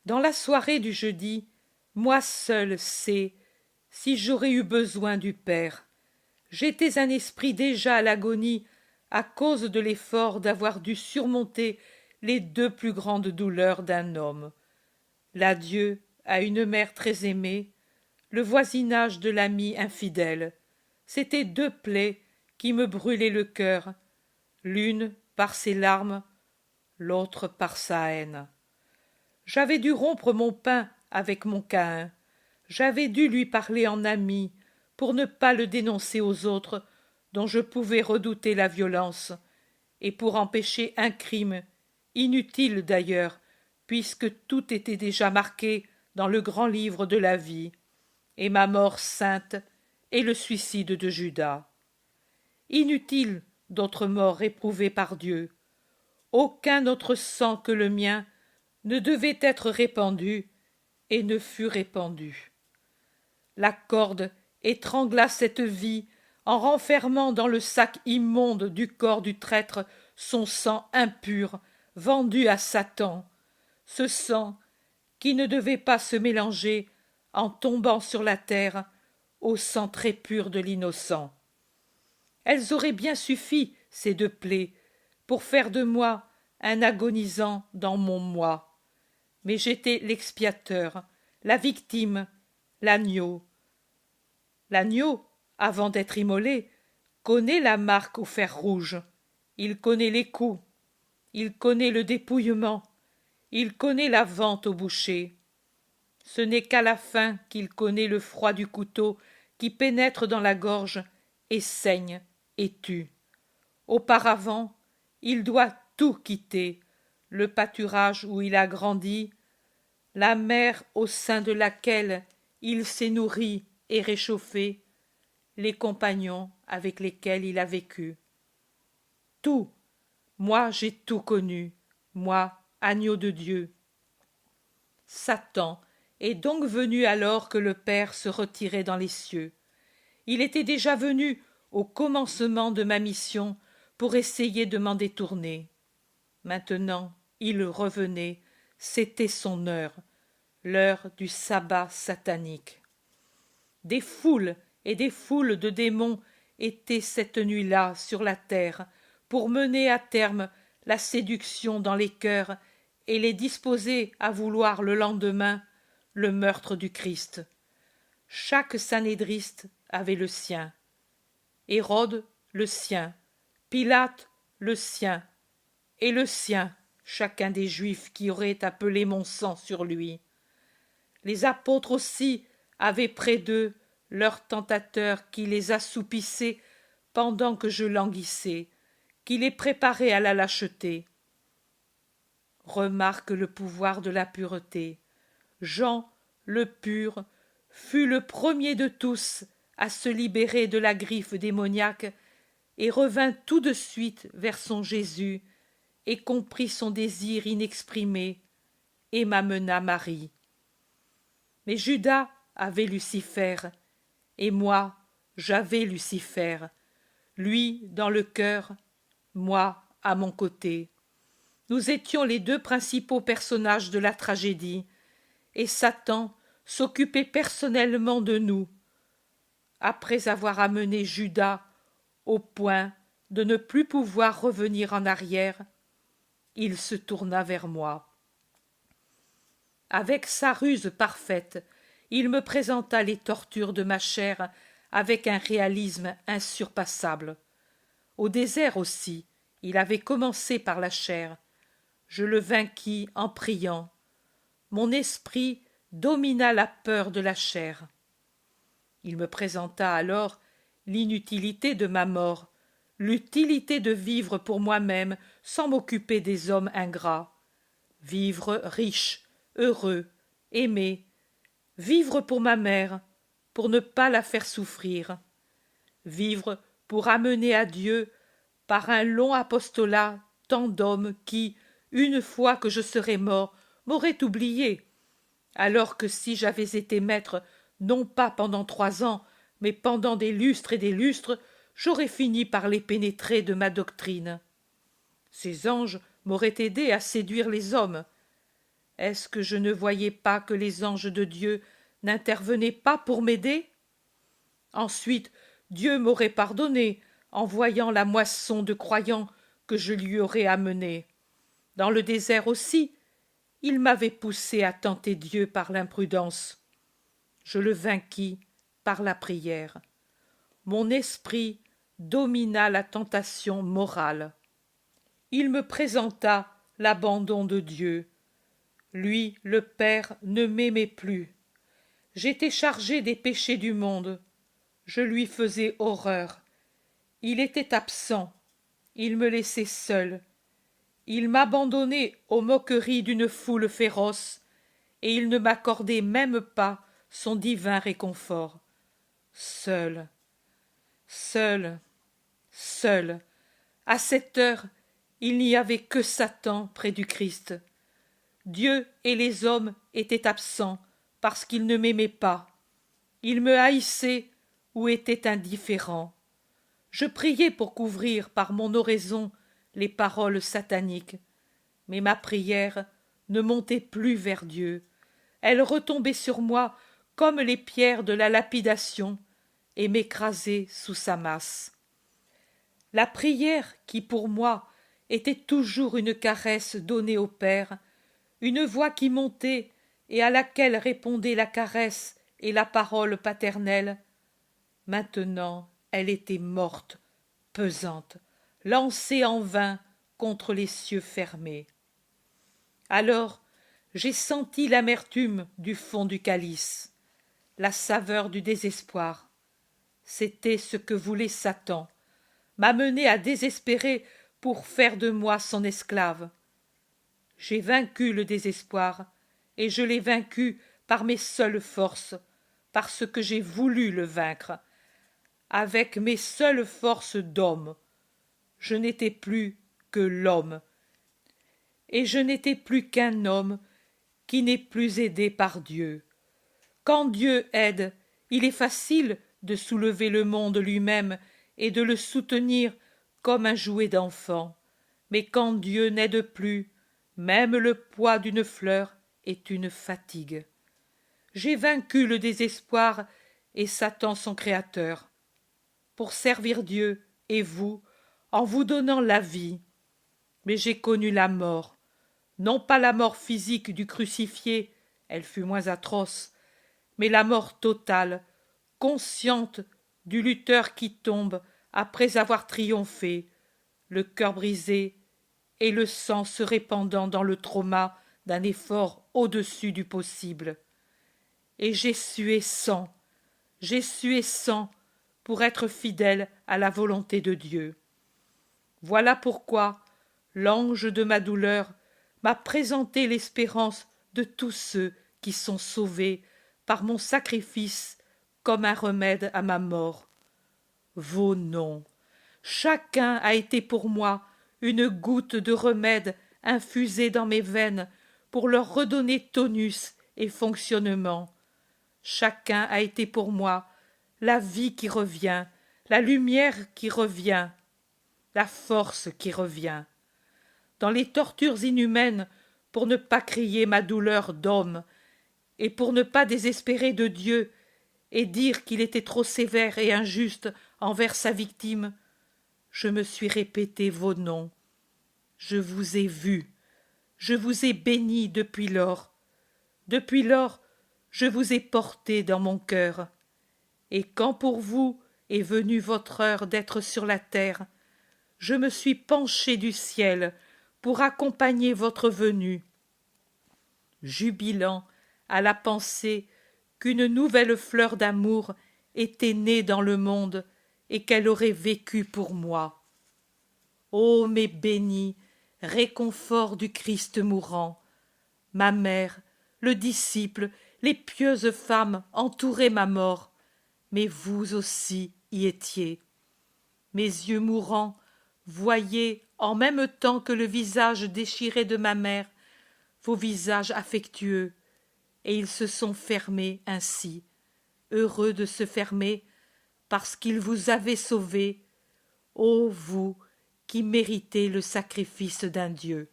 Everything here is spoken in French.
Dans la soirée du jeudi, moi seul sais si j'aurais eu besoin du Père. J'étais un esprit déjà à l'agonie à cause de l'effort d'avoir dû surmonter les deux plus grandes douleurs d'un homme. L'adieu à une mère très aimée, le voisinage de l'ami infidèle. C'étaient deux plaies qui me brûlaient le cœur, l'une par ses larmes, l'autre par sa haine. J'avais dû rompre mon pain avec mon Caïn. J'avais dû lui parler en ami, pour ne pas le dénoncer aux autres, dont je pouvais redouter la violence, et pour empêcher un crime, inutile d'ailleurs, puisque tout était déjà marqué dans le grand livre de la vie, et ma mort sainte, et le suicide de Judas. Inutile d'autres morts éprouvées par Dieu. Aucun autre sang que le mien ne devait être répandu, et ne fut répandu. La corde étrangla cette vie en renfermant dans le sac immonde du corps du traître son sang impur, vendu à Satan, ce sang qui ne devait pas se mélanger, en tombant sur la terre, au sang très pur de l'innocent. Elles auraient bien suffi, ces deux plaies, pour faire de moi un agonisant dans mon moi. Mais j'étais l'expiateur, la victime, l'agneau. L'agneau, avant d'être immolé, connaît la marque au fer rouge. Il connaît les coups. Il connaît le dépouillement. Il connaît la vente au boucher. Ce n'est qu'à la fin qu'il connaît le froid du couteau qui pénètre dans la gorge et saigne et tue. Auparavant, il doit tout quitter, le pâturage où il a grandi, la mer au sein de laquelle il s'est nourri et réchauffé, les compagnons avec lesquels il a vécu. Tout, moi j'ai tout connu, moi, agneau de Dieu. Satan est donc venu alors que le Père se retirait dans les cieux. Il était déjà venu au commencement de ma mission pour essayer de m'en détourner. Maintenant, il revenait, c'était son heure, l'heure du sabbat satanique. Des foules et des foules de démons étaient cette nuit-là sur la terre pour mener à terme la séduction dans les cœurs et les disposer à vouloir le lendemain le meurtre du Christ. Chaque sanédriste avait le sien. Hérode le sien, Pilate le sien, et le sien chacun des Juifs qui auraient appelé mon sang sur lui. Les apôtres aussi avaient près d'eux leur tentateur qui les assoupissait pendant que je languissais, qui les préparait à la lâcheté. Remarque le pouvoir de la pureté. Jean, le pur, fut le premier de tous à se libérer de la griffe démoniaque et revint tout de suite vers son Jésus et comprit son désir inexprimé et m'amena Marie. Mais Judas avait Lucifer, et moi j'avais Lucifer, lui dans le cœur, moi à mon côté. Nous étions les deux principaux personnages de la tragédie, et Satan s'occupait personnellement de nous. Après avoir amené Judas au point de ne plus pouvoir revenir en arrière, il se tourna vers moi. Avec sa ruse parfaite, il me présenta les tortures de ma chair avec un réalisme insurpassable. Au désert aussi, il avait commencé par la chair. Je le vainquis en priant. Mon esprit domina la peur de la chair. Il me présenta alors l'inutilité de ma mort, l'utilité de vivre pour moi-même sans m'occuper des hommes ingrats. Vivre riche, heureux, aimé, vivre pour ma mère, pour ne pas la faire souffrir, vivre pour amener à Dieu, par un long apostolat, tant d'hommes qui, une fois que je serais mort, m'auraient oublié, alors que si j'avais été maître, non pas pendant 3 ans, mais pendant des lustres et des lustres, j'aurais fini par les pénétrer de ma doctrine. Ces anges m'auraient aidé à séduire les hommes. Est-ce que je ne voyais pas que les anges de Dieu n'intervenaient pas pour m'aider? Ensuite, Dieu m'aurait pardonné en voyant la moisson de croyants que je lui aurais amenée. Dans le désert aussi, il m'avait poussé à tenter Dieu par l'imprudence. Je le vainquis par la prière. Mon esprit domina la tentation morale. Il me présenta l'abandon de Dieu. Lui, le Père, ne m'aimait plus. J'étais chargé des péchés du monde. Je lui faisais horreur. Il était absent. Il me laissait seul. Il m'abandonnait aux moqueries d'une foule féroce, et il ne m'accordait même pas son divin réconfort. Seul, seul, seul, à cette heure, il n'y avait que Satan près du Christ. Dieu et les hommes étaient absents parce qu'ils ne m'aimaient pas. Ils me haïssaient ou étaient indifférents. Je priais pour couvrir par mon oraison les paroles sataniques, mais ma prière ne montait plus vers Dieu. Elle retombait sur moi comme les pierres de la lapidation et m'écrasait sous sa masse. La prière qui, pour moi, était toujours une caresse donnée au Père, une voix qui montait et à laquelle répondaient la caresse et la parole paternelle, maintenant elle était morte, pesante, lancée en vain contre les cieux fermés. Alors j'ai senti l'amertume du fond du calice, la saveur du désespoir. C'était ce que voulait Satan, m'amener à désespérer pour faire de moi son esclave. J'ai vaincu le désespoir, et je l'ai vaincu par mes seules forces, parce que j'ai voulu le vaincre, avec mes seules forces d'homme. Je n'étais plus que l'homme, et je n'étais plus qu'un homme qui n'est plus aidé par Dieu. Quand Dieu aide, il est facile de soulever le monde lui-même et de le soutenir comme un jouet d'enfant. Mais quand Dieu n'aide plus, même le poids d'une fleur est une fatigue. J'ai vaincu le désespoir et Satan son créateur, pour servir Dieu et vous, en vous donnant la vie. Mais j'ai connu la mort, non pas la mort physique du crucifié, elle fut moins atroce, mais la mort totale, consciente du lutteur qui tombe après avoir triomphé, le cœur brisé et le sang se répandant dans le trauma d'un effort au-dessus du possible. Et j'ai sué sang pour être fidèle à la volonté de Dieu. Voilà pourquoi l'ange de ma douleur m'a présenté l'espérance de tous ceux qui sont sauvés par mon sacrifice comme un remède à ma mort. Vos noms, chacun a été pour moi une goutte de remède infusée dans mes veines pour leur redonner tonus et fonctionnement. Chacun a été pour moi la vie qui revient, la lumière qui revient, la force qui revient. Dans les tortures inhumaines, pour ne pas crier ma douleur d'homme, et pour ne pas désespérer de Dieu, et dire qu'il était trop sévère et injuste envers sa victime, je me suis répété vos noms. Je vous ai vus, je vous ai bénis depuis lors. Depuis lors, je vous ai porté dans mon cœur. Et quand pour vous est venue votre heure d'être sur la terre, je me suis penché du ciel pour accompagner votre venue, jubilant à la pensée qu'une nouvelle fleur d'amour était née dans le monde et qu'elle aurait vécu pour moi. Ô mes bénis, réconfort du Christ mourant, ma mère, le disciple, les pieuses femmes entouraient ma mort, mais vous aussi y étiez. Mes yeux mourants voyaient, en même temps que le visage déchiré de ma mère, vos visages affectueux, et ils se sont fermés ainsi, heureux de se fermer, parce qu'ils vous avaient sauvé, ô vous qui méritez le sacrifice d'un Dieu.